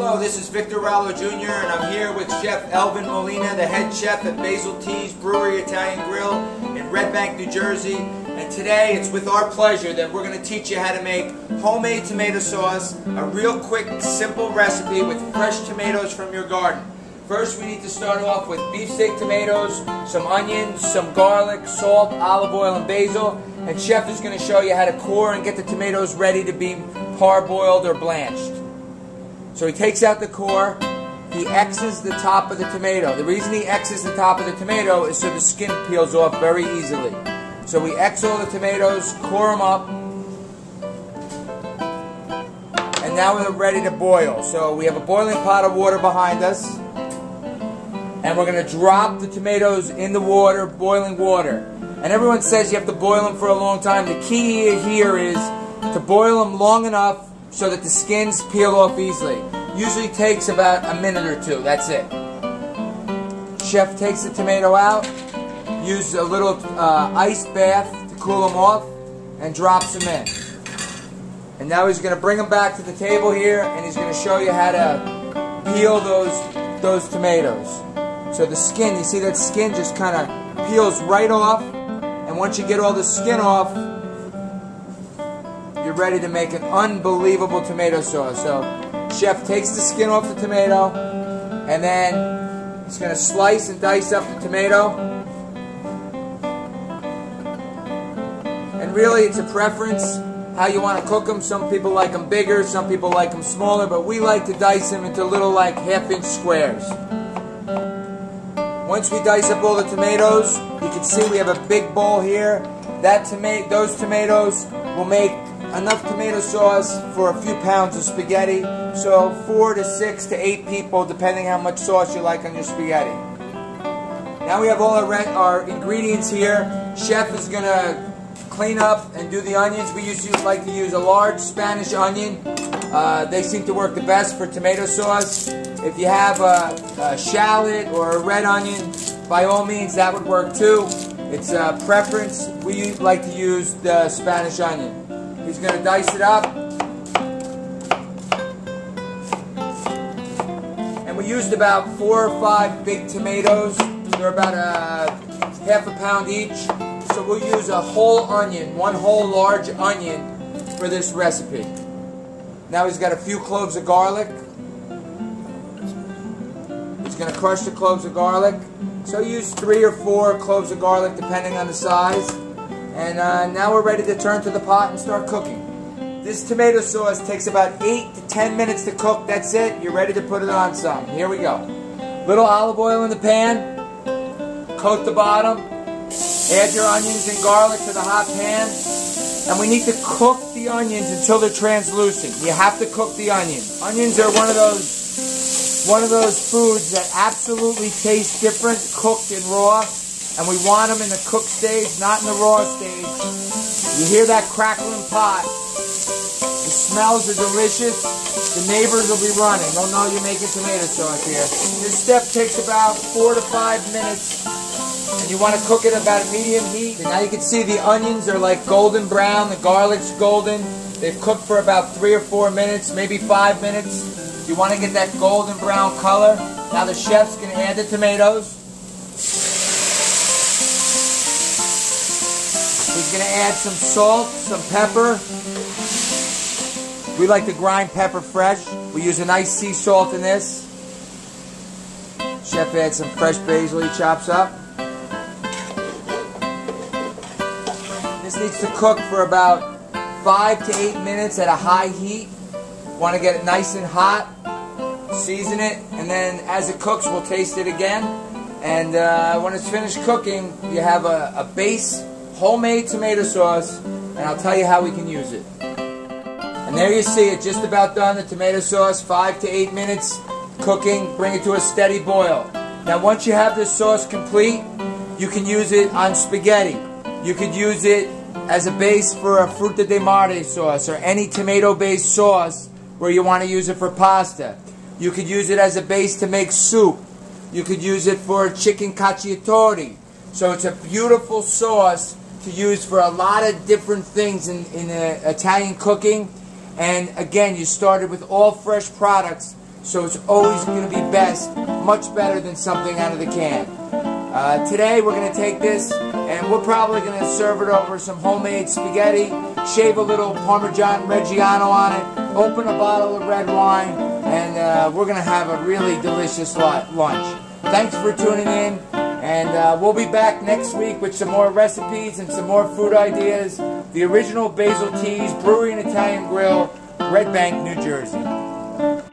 Hello, this is Victor Rallo Jr. and I'm here with Chef Elvin Molina, the head chef at Basil T's Brewery Italian Grill in Red Bank, New Jersey. And today it's with our pleasure that we're going to teach you how to make homemade tomato sauce, a real quick, simple recipe with fresh tomatoes from your garden. First, we need to start off with beefsteak tomatoes, some onions, some garlic, salt, olive oil, and basil. And Chef is going to show you how to core and get the tomatoes ready to be parboiled or blanched. So he takes out the core, he X's the top of the tomato. The reason he X's the top of the tomato is so the skin peels off very easily. So we X all the tomatoes, core them up, and now we're ready to boil. So we have a boiling pot of water behind us, and we're going to drop the tomatoes in the water, boiling water. And everyone says you have to boil them for a long time. The key here is to boil them long enough so that the skins peel off easily. Usually takes about a minute or two, that's it. Chef takes the tomato out, uses a little ice bath to cool them off, and drops them in. And now he's going to bring them back to the table here, and he's going to show you how to peel those tomatoes. So the skin, you see that skin just kind of peels right off, and once you get all the skin off, you're ready to make an unbelievable tomato sauce. So Chef takes the skin off the tomato, and then he's going to slice and dice up the tomato. And really it's a preference how you want to cook them. Some people like them bigger, some people like them smaller, but we like to dice them into little like half-inch squares. Once we dice up all the tomatoes, you can see we have a big bowl here. Those tomatoes will make enough tomato sauce for a few pounds of spaghetti. So 4 to 6 to 8 people, depending how much sauce you like on your spaghetti. Now we have all our ingredients here. Chef is going to clean up and do the onions. We like to use a large Spanish onion. They seem to work the best for tomato sauce. If you have a shallot or a red onion, by all means that would work too. It's a preference. We like to use the Spanish onion. He's going to dice it up. And we used about 4 or 5 big tomatoes. They're about half a pound each. So we'll use a whole onion, one whole large onion for this recipe. Now he's got a few cloves of garlic. He's going to crush the cloves of garlic. So use 3 or 4 cloves of garlic depending on the size. And now we're ready to turn to the pot and start cooking. This tomato sauce takes about 8 to 10 minutes to cook. That's it. You're ready to put it on some. Here we go. Little olive oil in the pan. Coat the bottom. Add your onions and garlic to the hot pan. And we need to cook the onions until they're translucent. You have to cook the onions. Onions are one of those foods that absolutely taste different cooked and raw. And we want them in the cooked stage, not in the raw stage. You hear that crackling pot. The smells are delicious. The neighbors will be running. They'll know you're making tomato sauce here. This step takes about 4 to 5 minutes. And you want to cook it at about a medium heat. And now you can see the onions are like golden brown. The garlic's golden. They've cooked for about 3 or 4 minutes, maybe 5 minutes. You want to get that golden brown color. Now the chef's going to add the tomatoes. He's going to add some salt, some pepper. We like to grind pepper fresh. We use a nice sea salt in this. Chef adds some fresh basil he chops up. This needs to cook for about 5 to 8 minutes at a high heat. Want to get it nice and hot. Season it, and then as it cooks, we'll taste it again. And when it's finished cooking, you have a base homemade tomato sauce, and I'll tell you how we can use it. And there you see it, just about done, the tomato sauce, 5 to 8 minutes cooking. Bring it to a steady boil. Now once you have this sauce complete, you can use it on spaghetti. You could use it as a base for a fruta de mare sauce or any tomato-based sauce where you want to use it for pasta. You could use it as a base to make soup. You could use it for chicken cacciatore. So it's a beautiful sauce to use for a lot of different things in Italian cooking. And again, you started with all fresh products, so it's always going to be much better than something out of the can. Today we're going to take this and we're probably going to serve it over some homemade spaghetti, shave a little Parmesan Reggiano on it, open a bottle of red wine, and we're going to have a really delicious lunch. Thanks for tuning in, and we'll be back next week with some more recipes and some more food ideas. The original Basil T's Brewery and Italian Grill, Red Bank, New Jersey.